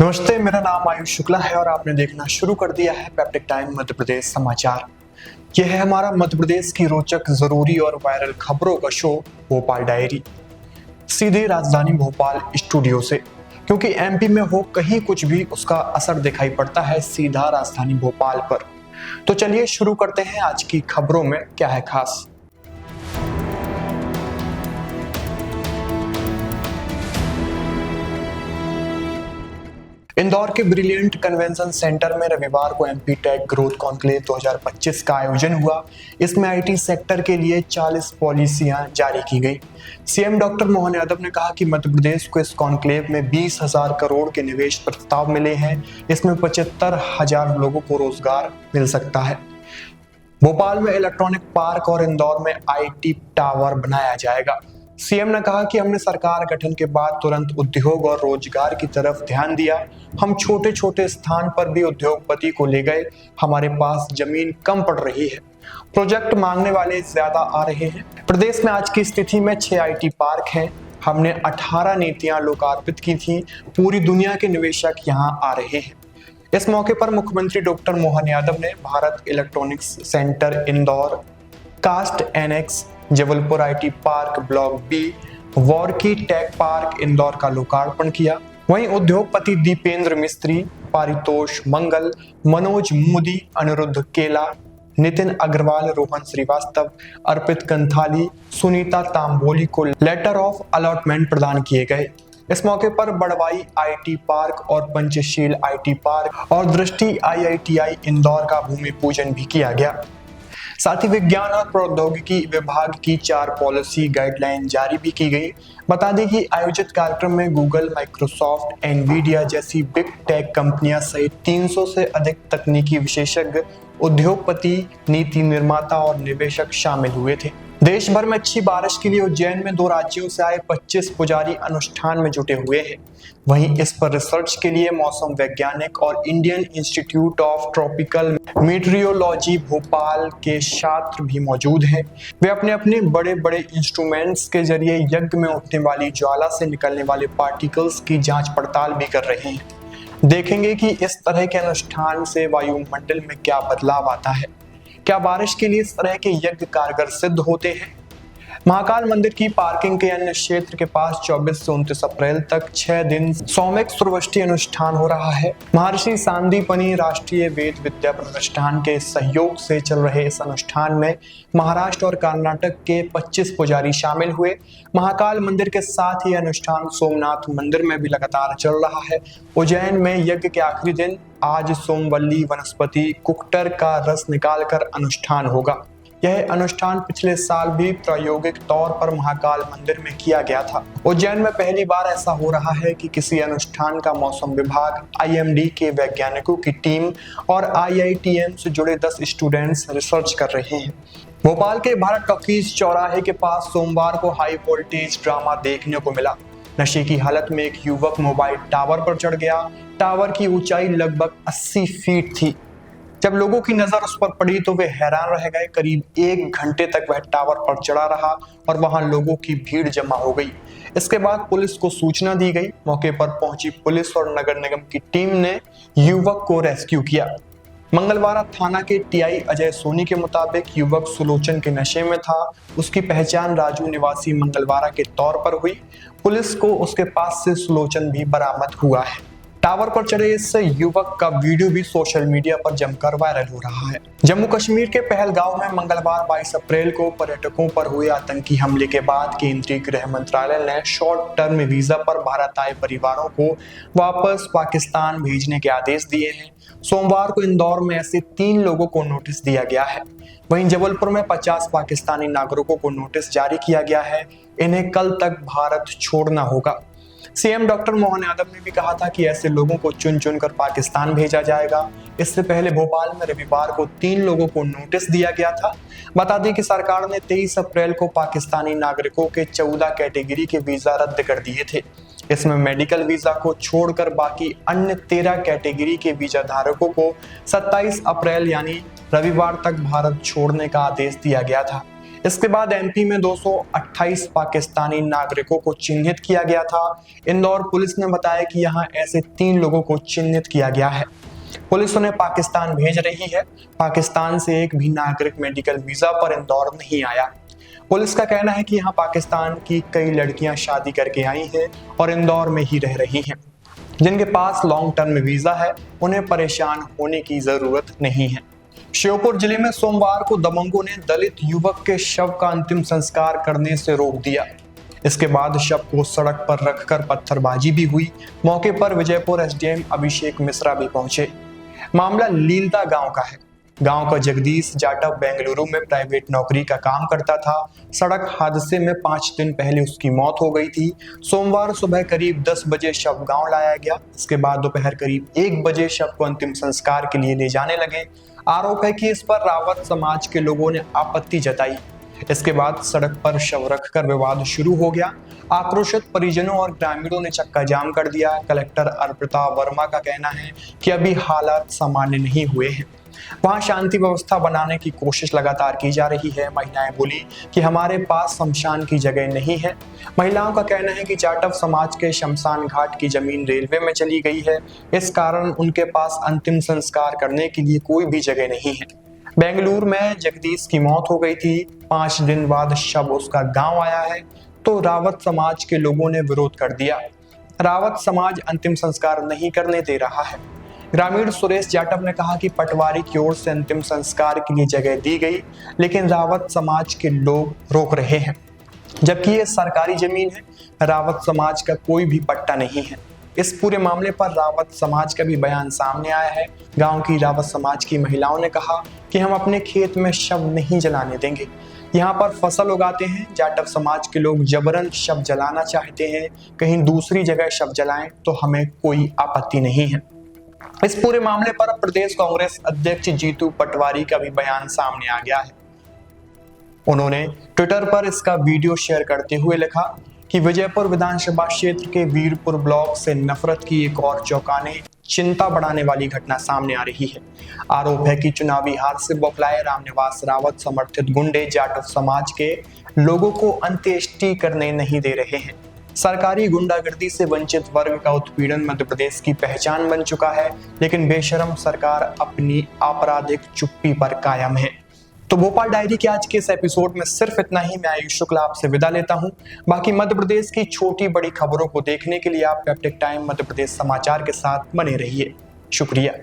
नमस्ते, मेरा नाम आयुष शुक्ला है और आपने देखना शुरू कर दिया है पेप्टिक टाइम मध्य प्रदेश समाचार। यह है हमारा मध्य प्रदेश की रोचक, जरूरी और वायरल खबरों का शो भोपाल डायरी, सीधे राजधानी भोपाल स्टूडियो से। क्योंकि एमपी में हो कहीं कुछ भी, उसका असर दिखाई पड़ता है सीधा राजधानी भोपाल पर। तो चलिए शुरू करते हैं आज की खबरों में क्या है खास। इंदौर के ब्रिलियंट कन्वेंशन सेंटर में रविवार को एमपी टेक ग्रोथ कॉन्क्लेव 2025 का आयोजन हुआ। इसमें आईटी सेक्टर के लिए 40 पॉलिसियां जारी की गई। सीएम डॉक्टर मोहन यादव ने कहा कि मध्य प्रदेश को इस कॉन्क्लेव में 20,000 करोड़ के निवेश प्रस्ताव मिले हैं। इसमें 75,000 लोगों को रोजगार मिल सकता है। भोपाल में इलेक्ट्रॉनिक पार्क और इंदौर में आईटी टावर बनाया जाएगा। सीएम ने कहा कि हमने सरकार गठन के बाद तुरंत उद्योग और रोजगार की तरफ ध्यान दिया। हम छोटे छोटे स्थान पर भी उद्योगपति को ले गए। हमारे पास जमीन कम पड़ रही है, प्रोजेक्ट मांगने वाले ज्यादा आ रहे हैं। प्रदेश में आज की स्थिति में 6 आईटी पार्क हैं। हमने 18 नीतियां लोकार्पित की थी। पूरी दुनिया के निवेशक यहाँ आ रहे हैं। इस मौके पर मुख्यमंत्री डॉक्टर मोहन यादव ने Bharat electronics centre Indore, cast annex Jabalpur IT park block B, वॉरकी टेक पार्क इंदौर का लोकार्पण किया। वहीं उद्योगपति दीपेंद्र मिस्त्री, पारितोष मंगल, मनोज मोदी, अनिरुद्ध केला, नितिन अग्रवाल, रोहन श्रीवास्तव, अर्पित कंथाली, सुनीता तांबोली को लेटर ऑफ अलॉटमेंट प्रदान किए गए। इस मौके पर बड़वाई आईटी पार्क और पंचशील आईटी पार्क और दृष्टि आईआईटीआई इंदौर का भूमि पूजन भी किया गया। साथ ही विज्ञान और प्रौद्योगिकी विभाग की 4 पॉलिसी गाइडलाइन जारी भी की गई। बता दें कि आयोजित कार्यक्रम में गूगल, माइक्रोसॉफ्ट, एनवीडिया जैसी बिग टेक कंपनियां सहित 300 से अधिक तकनीकी विशेषज्ञ, उद्योगपति, नीति निर्माता और निवेशक शामिल हुए थे। देश भर में अच्छी बारिश के लिए उज्जैन में 2 राज्यों से आए 25 पुजारी अनुष्ठान में जुटे हुए हैं। वहीं इस पर रिसर्च के लिए मौसम वैज्ञानिक और Indian institute of tropical meteorology Bhopal के छात्र भी मौजूद हैं। वे अपने अपने बड़े बड़े इंस्ट्रूमेंट्स के जरिए यज्ञ में उठने वाली ज्वाला से निकलने वाले पार्टिकल्स की जांच पड़ताल भी कर रहे हैं। देखेंगे कि इस तरह के अनुष्ठान से वायुमंडल में क्या बदलाव आता है। क्या बारिश के लिए इस तरह के यज्ञ कारगर सिद्ध होते हैं? महाकाल मंदिर की पार्किंग के अन्य क्षेत्र के पास 24 से 29 अप्रैल तक 6 दिन सौम्यक सूर्यवृष्टि अनुष्ठान हो रहा है। महर्षि सांदीपनि राष्ट्रीय वेद विद्या प्रतिष्ठान के सहयोग से चल रहे इस अनुष्ठान में महाराष्ट्र और कर्नाटक के 25 पुजारी शामिल हुए। महाकाल मंदिर के साथ ही अनुष्ठान सोमनाथ मंदिर में भी लगातार चल रहा है। उज्जैन में यज्ञ के आखिरी दिन आज सोमवल्ली वनस्पति कुक्टर का रस निकालकर अनुष्ठान होगा। यह अनुष्ठान पिछले साल भी प्रायोगिक तौर पर महाकाल मंदिर में किया गया था। उज्जैन में पहली बार ऐसा हो रहा है कि किसी अनुष्ठान का मौसम विभाग, आईएमडी के वैज्ञानिकों की टीम और आईआईटीएम से जुड़े 10 स्टूडेंट्स रिसर्च कर रहे हैं। भोपाल के भारत टॉकीज चौराहे के पास सोमवार को हाई वोल्टेज ड्रामा देखने को मिला। नशे की हालत में एक युवक मोबाइल टावर पर चढ़ गया। टावर की ऊंचाई लगभग 80 फीट थी। जब लोगों की नजर उस पर पड़ी तो वे हैरान रह गए। करीब 1 घंटे तक वह टावर पर चढ़ा रहा और वहां लोगों की भीड़ जमा हो गई। इसके बाद पुलिस को सूचना दी गई। मौके पर पहुंची पुलिस और नगर निगम की टीम ने युवक को रेस्क्यू किया। मंगलवारा थाना के टीआई अजय सोनी के मुताबिक युवक सुलोचन के नशे में था। उसकी पहचान राजू निवासी मंगलवारा के तौर पर हुई। पुलिस को उसके पास से सुलोचन भी बरामद हुआ है। टावर पर चढ़े इस युवक का वीडियो भी सोशल मीडिया पर जमकर वायरल हो रहा है। जम्मू कश्मीर के पहलगांव में मंगलवार 22 अप्रैल को पर्यटकों पर हुए आतंकी हमले के बाद केंद्रीय गृह मंत्रालय ने शॉर्ट टर्म वीजा पर भारत आए परिवारों को वापस पाकिस्तान भेजने के आदेश दिए हैं। सोमवार को इंदौर में ऐसे 3 लोगों को नोटिस दिया गया है। वहीं जबलपुर में 50 पाकिस्तानी नागरिकों को नोटिस जारी किया गया है। इन्हें कल तक भारत छोड़ना होगा। सीएम डॉक्टर मोहन यादव ने भी कहा था कि ऐसे लोगों को चुन चुनकर पाकिस्तान भेजा जाएगा। इससे पहले भोपाल में रविवार को 3 लोगों को नोटिस दिया गया था। बता दें कि सरकार ने 23 अप्रैल को पाकिस्तानी नागरिकों के 14 कैटेगरी के वीजा रद्द कर दिए थे। इसमें मेडिकल वीजा को छोड़कर बाकी अन्य 13 कैटेगरी के वीजा धारकों को 27 अप्रैल यानी रविवार तक भारत छोड़ने का आदेश दिया गया था। इसके बाद एमपी में 228 पाकिस्तानी नागरिकों को चिन्हित किया गया था। इंदौर पुलिस ने बताया कि यहाँ ऐसे 3 लोगों को चिन्हित किया गया है। पुलिस उन्हें पाकिस्तान भेज रही है। पाकिस्तान से एक भी नागरिक मेडिकल वीजा पर इंदौर नहीं आया। पुलिस का कहना है कि यहाँ पाकिस्तान की कई लड़कियां शादी करके आई हैं और इंदौर में ही रह रही हैं। जिनके पास लॉन्ग टर्म वीजा है उन्हें परेशान होने की जरूरत नहीं है। श्योपुर जिले में सोमवार को दबंगों ने दलित युवक के शव का अंतिम संस्कार करने से रोक दिया। इसके बाद शव को सड़क पर रखकर पत्थरबाजी भी हुई। मौके पर विजयपुर एसडीएम अभिषेक मिश्रा भी पहुंचे। मामला लीलता गांव का है। गांव का जगदीश जाटव बेंगलुरु में प्राइवेट नौकरी का काम करता था। सड़क हादसे में 5 दिन पहले उसकी मौत हो गई थी। सोमवार सुबह करीब 10 बजे शव गांव लाया गया। इसके बाद दोपहर करीब 1 बजे शव को अंतिम संस्कार के लिए ले जाने लगे। आरोप है कि इस पर रावत समाज के लोगों ने आपत्ति जताई। इसके बाद सड़क पर शव रखकर विवाद शुरू हो गया। आक्रोशित परिजनों और ग्रामीणों ने चक्का जाम कर दिया। कलेक्टर अर्पिता वर्मा का कहना है कि अभी हालात सामान्य नहीं हुए हैं। वहां शांति व्यवस्था बनाने की कोशिश लगातार की जा रही है। महिलाएं बोली कि हमारे पास शमशान की जगह नहीं है। महिलाओं का कहना है कि जाटव समाज के शमशान घाट की जमीन रेलवे में चली गई है। इस कारण उनके पास अंतिम संस्कार करने के लिए कोई भी जगह नहीं है। बेंगलुरु में जगदीश की मौत हो गई थी। 5 दिन बाद शव उसका गांव आया है तो रावत समाज के लोगों ने विरोध कर दिया। रावत समाज अंतिम संस्कार नहीं करने दे रहा है। ग्रामीण सुरेश जाटव ने कहा कि पटवारी की ओर से अंतिम संस्कार के लिए जगह दी गई, लेकिन रावत समाज के लोग रोक रहे हैं। जबकि ये सरकारी जमीन है। रावत समाज का कोई भी पट्टा नहीं है। इस पूरे मामले पर रावत समाज का भी बयान सामने आया है। गांव की रावत समाज की महिलाओं ने कहा कि हम अपने खेत में शव नहीं जलाने देंगे। यहाँ पर फसल उगाते हैं। जाटव समाज के लोग जबरन शव जलाना चाहते हैं। कहीं दूसरी जगह शव जलाएं तो हमें कोई आपत्ति नहीं है। इस पूरे मामले पर प्रदेश कांग्रेस अध्यक्ष जीतू पटवारी का भी बयान सामने आ गया है। उन्होंने ट्विटर पर इसका वीडियो शेयर करते हुए लिखा कि विजयपुर विधानसभा क्षेत्र के वीरपुर ब्लॉक से नफरत की एक और चौंकाने चिंता बढ़ाने वाली घटना सामने आ रही है। आरोप है कि चुनावी हार से बौखलाए रामनिवास रावत समर्थित गुंडे जाटव समाज के लोगों को अंत्येष्टि करने नहीं दे रहे हैं। सरकारी गुंडागर्दी से वंचित वर्ग का उत्पीड़न मध्य प्रदेश की पहचान बन चुका है, लेकिन बेशरम सरकार अपनी आपराधिक चुप्पी पर कायम है। तो भोपाल डायरी के आज के इस एपिसोड में सिर्फ इतना ही। मैं आयुष शुक्ला आपसे विदा लेता हूं। बाकी मध्य प्रदेश की छोटी बड़ी खबरों को देखने के लिए आप पेप्टिक टाइम मध्य प्रदेश समाचार के साथ बने रहिए। शुक्रिया।